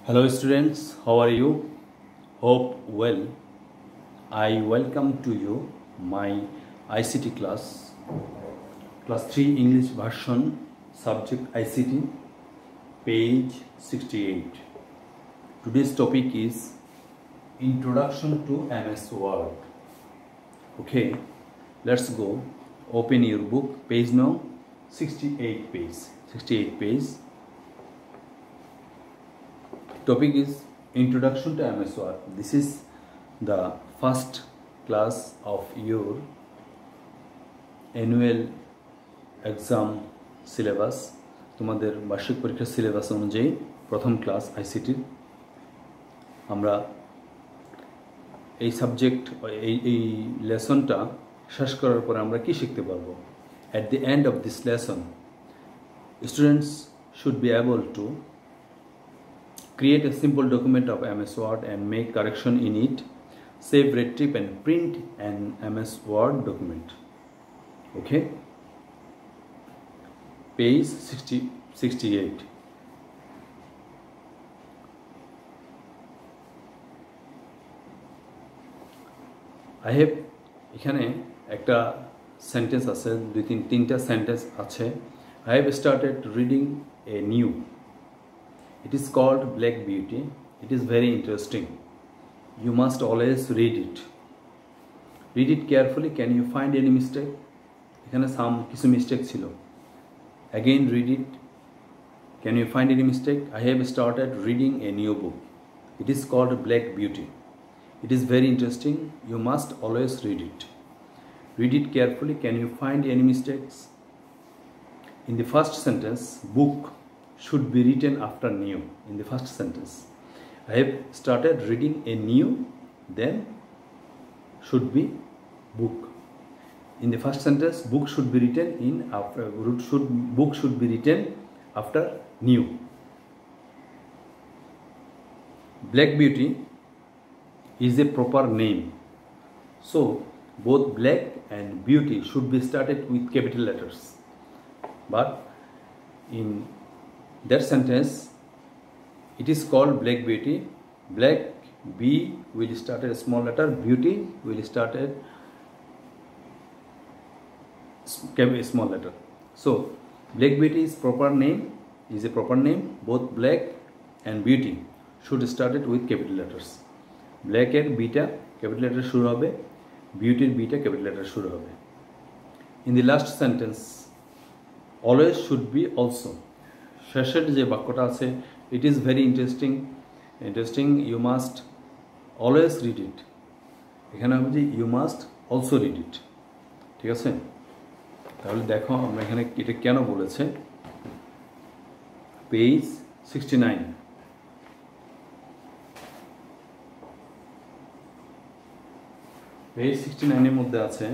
Hello students, how are you? Hope well. I welcome to you my ICT class 3 English version, subject ICT, page 68. Today's topic is Introduction to MS Word. Okay, let's go. Open your book, page now 68 page. Topic is Introduction to MS Word. This is the first class of your annual exam syllabus. তোমাদের বার্ষিক পরীক্ষার syllabus অনুযায়ী প্রথম class ICT. আমরা এই subject এই লেসনটা শেষ করার পরে আমরা কি শিখতে পারবো? At the end of this lesson, students should be able to create a simple document of MS Word and make correction in it, save, retrieve and print an MS Word document. Okay? Page 68. I have এখানে একটা sentence আছে, তিনটা sentence আছে. I have started reading a new. It is called Black Beauty. It is very interesting. You must always read it. Read it carefully. Can you find any mistake? এখানে কিছু mistake ছিল. Again read it. Can you find any mistake? I have started reading a new book. It is called Black Beauty. It is very interesting. You must always read it. Read it carefully. Can you find any mistakes? In the first sentence, book should be written after new. In the first sentence, I have started reading a new, then should be book. In the first sentence, book should be written book should be written after new. Black Beauty is a proper name, so both black and beauty should be started with capital letters, but in that sentence it is called Black Beauty. Black, B will start at a small letter, beauty will start at a small letter. So Black Beauty is proper name, both black and beauty should start it with capital letters. Black এর beta capital letter শুরু হবে, বিউটির beta capital letter শুরু হবে. In the last sentence, always should be also. শেষের যে বাক্যটা আছে, it is very interesting, you must always read it. এখানে হবে যে you must also read it. ঠিক আছে? তাহলে দেখো আমরা এখানে এটা কেন বলেছে, পেজ 69. পেজ 69 এর মধ্যে আছে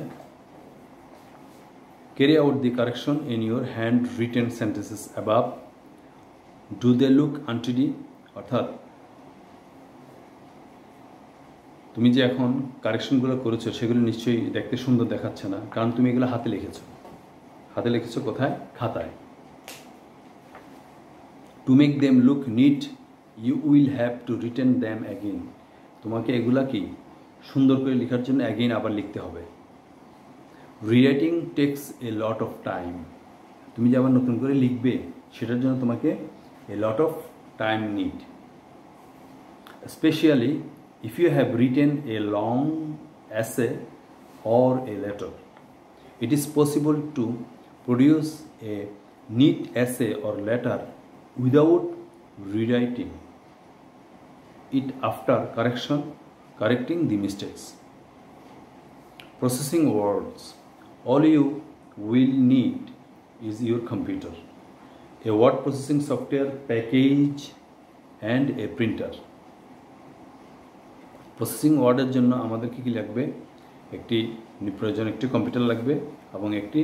carry out the correction in your handwritten sentences above. Do they look untidy? অর্থাৎ তুমি যে এখন কারেকশনগুলো করেছো সেগুলো নিশ্চয়ই দেখতে সুন্দর দেখাচ্ছে না, কারণ তুমি এগুলো হাতে লিখেছো কোথায়? খাতায়. To make them look neat, you will have to written them again. তোমাকে এগুলা কি সুন্দর করে লেখার জন্য again আবার লিখতে হবে. Rewriting takes a lot of time. তুমি যে আবার নতুন করে লিখবে সেটার জন্য তোমাকে a lot of time need, especially if you have written a long essay or a letter. It is possible to produce a neat essay or letter without rewriting it after correcting the mistakes. Processing words. All you will need is your computer, a word processing software package and a printer. Processing word এর জন্য আমাদের কি লাগবে? একটি computer লাগবে এবং একটি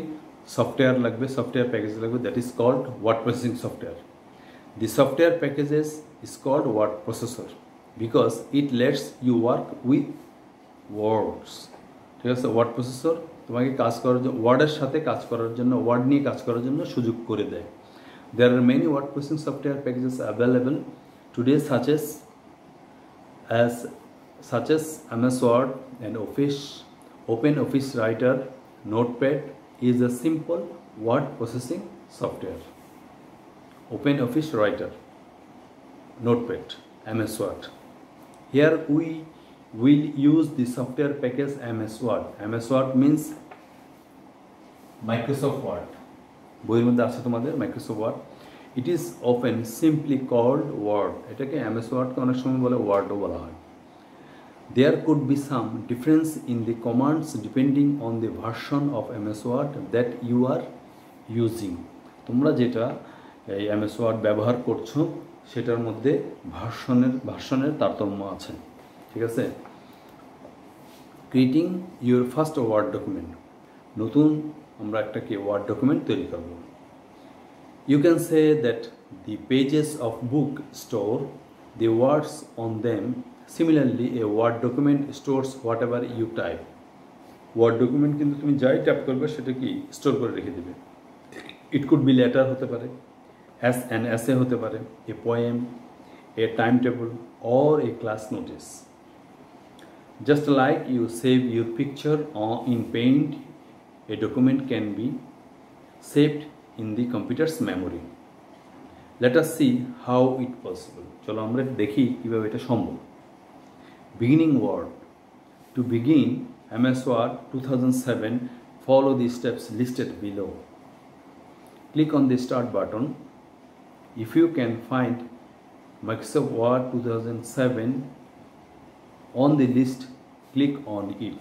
software লাগবে, সফটওয়্যার প্যাকেজ লাগবে, that is called word processing software. The software packages is called word processor because it lets you work with words. ঠিক আছে? ওয়ার্ড প্রসেসর তোমাকে কাজ করার জন্য, ওয়ার্ডের সাথে কাজ করার জন্য, ওয়ার্ড নিয়ে কাজ করার জন্য সুযোগ করে দেয়. There are many word processing software packages available to today such as MS Word and Open Office Writer, Notepad is a simple word processing software. Open Office Writer, Notepad, MS Word. Here we will use the software package MS Word. MS Word means Microsoft Word. বইয়ের মধ্যে আছে তোমাদের Microsoft Word. It is often simply called Word. এটাকে MS Word কে অনেক সময় বলে Word ও বলা হয়. There could be some difference in the commands depending on the version of MS Word that you are using. তোমরা যেটা এই MS Word ব্যবহার করছো সেটার মধ্যে ভার্সনের তারতম্য আছে, ঠিক আছে? Creating your first word document, নতুন আমরা একটা কি ওয়ার্ড ডকুমেন্ট তৈরি করব। You can say that the pages of book store the words on them, similarly a word document stores whatever you type. Word document কিন্তু তুমি যাই type করবে সেটা কি স্টোর করে রেখে দেবে। ইট কুড বি লেটার হতে পারে, an essay होते पारे, a poem, a timetable or a class notice. Just like you save your picture in Paint, a document can be saved in the computer's memory. Let us see how it possible. চলো আমরা দেখি কিভাবে এটা সম্ভব। Beginning word. To begin MS Word 2007, follow the steps listed below. Click on the start button. If you can find Microsoft Word 2007 on the list, click on it.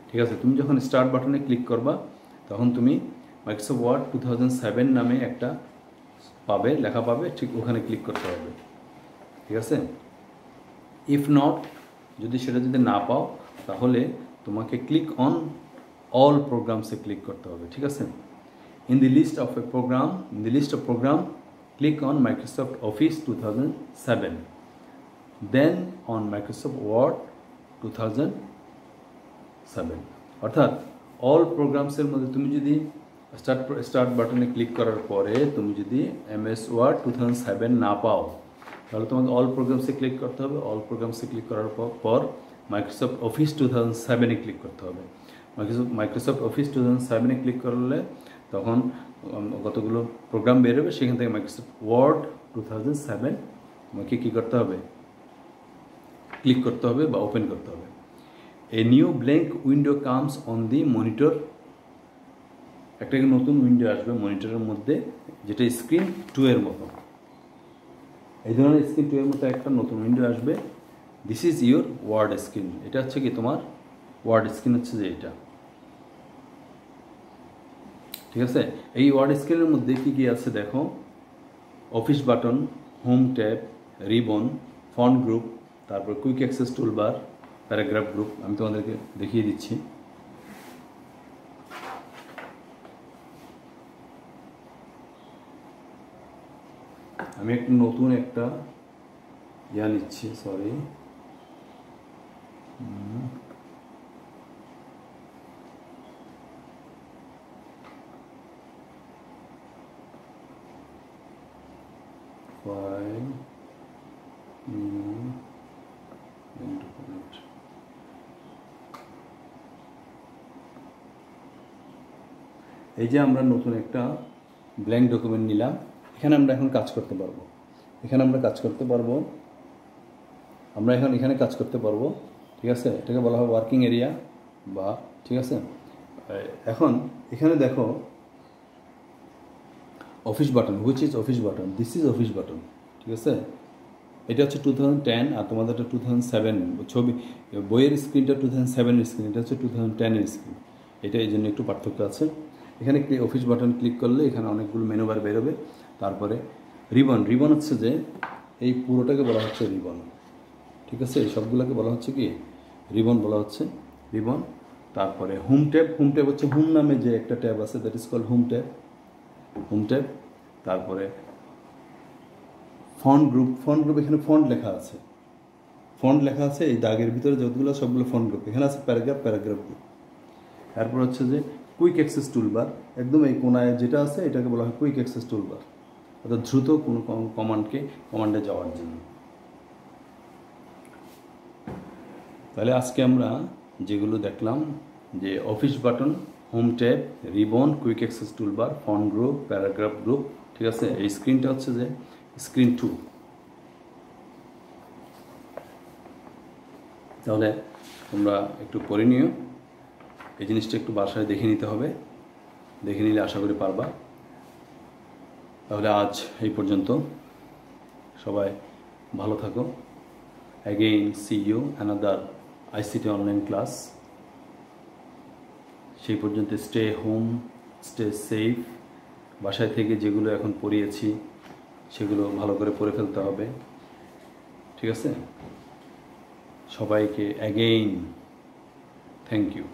ঠিক আছে, তুমি যখন স্টার্ট বাটনে ক্লিক করবা তখন তুমি Microsoft Word 2007 নামে একটা পাবে, লেখা পাবে, ঠিক ওখানে ক্লিক করতে হবে, ঠিক আছে? ইফ নট, যদি না পাও তাহলে তোমাকে ক্লিক অন অল প্রোগ্রামসে ক্লিক করতে হবে, ঠিক আছে? In the list of program, click on Microsoft Office 2007, then on Microsoft Word 2007. অর্থাৎ অল প্রোগ্রামসের মধ্যে তুমি যদি স্টার্ট বাটনে ক্লিক করার পরে তুমি যদি MS Word 2007 না পাও তাহলে তোমাকে অল প্রোগ্রামসে ক্লিক করতে হবে। অল প্রোগ্রামসে ক্লিক করার পর Microsoft Office 2007 ক্লিক করতে হবে। Microsoft Office 2007 ক্লিক করলে তখন কতগুলো প্রোগ্রাম বেরোবে, সেখান থেকে Microsoft Word 2007 তোমাকে কী করতে হবে, ক্লিক করতে হবে বা ওপেন করতে হবে। A new blank window comes on the monitor, একটা নতুন উইন্ডো আসবে মনিটরের মধ্যে যেটা স্ক্রিন 2 এর মতো, এই ধরনের স্ক্রিন 2 এর মতো একটা নতুন উইন্ডো আসবে। This is your word screen, এটা হচ্ছে কি তোমার ওয়ার্ড স্ক্রিন, হচ্ছে যে এটা, ঠিক আছে? এই ওয়ার্ড স্ক্রিনের মধ্যে কী কী আছে দেখো, office button, home tab, ribbon, font group, তারপর quick access toolbar, paragraph group. আমি তোমাদেরকে দেখিয়ে দিচ্ছি। আমি একটা নতুন একটা নিচ্ছি, sorry, file, new, then document. এই যে আমরা নতুন একটা ব্ল্যাঙ্ক ডকুমেন্ট নিলাম, এখানে আমরা এখন কাজ করতে পারবো, আমরা এখানে কাজ করতে পারবো, ঠিক আছে? এটাকে বলা হয় ওয়ার্কিং এরিয়া বা, ঠিক আছে? এখন এখানে দেখো office button, which is office button, this is office button, ঠিক আছে? এটা হচ্ছে 2010 আর তোমাদেরটা 2007, ছবি বইয়ের স্ক্রিনটা 2007 এর স্ক্রিন, এটা হচ্ছে 2010 এর স্ক্রিন, এটা এই জন্য একটু পার্থক্য আছে। এখানে অফিস বাটন ক্লিক করলে এখানে অনেকগুলো মেনু বার বেরোবে। তারপরে রিবন হচ্ছে যে এই পুরোটাকে বলা হচ্ছে রিবন, ঠিক আছে? এই সবগুলোকে বলা হচ্ছে কি রিবন বলা হচ্ছে, রিবন। তারপরে হোম ট্যাব হচ্ছে হোম নামে যে একটা ট্যাব আছে, that is called home tab. তারপরে ফন্ট গ্রুপ, এখানে ফন্ট লেখা আছে, এই দাগের ভিতরে যতগুলো সবগুলো ফন্ট গ্রুপ, এখানে আছে প্যারাগ্রাফ গ্রুপ। তারপর হচ্ছে যে কুইক অ্যাক্সেস টুলবার, একদম এই কোনায় যেটা আছে এটাকে বলা হয় কুইক অ্যাক্সেস টুলবার, অর্থাৎ দ্রুত কোনো কমান্ডে যাওয়ার জন্য, তাহলে আজকে আমরা যেগুলো দেখলাম যে office button, home tab, ribbon, quick access toolbar, font group, paragraph group, ঠিক আছে। এই স্ক্রিনটা হচ্ছে যে স্ক্রিন 2। তাহলে তোমরা একটু করে নিও, এই জিনিসটা একটু বাসায় দেখে নিতে হবে, দেখে নিলে আশা করি পারবা। তাহলে আজ এই পর্যন্ত, সবাই ভালো থাকো। Again see you another ICT online class. সেই পর্যন্ত স্টে হোম, স্টে সেফ। বাসায় থেকে যেগুলো এখন পড়িয়েছি সেগুলো ভালো করে পড়ে ফেলতে হবে, ঠিক আছে। সবাইকে অ্যাগেইন থ্যাংক ইউ।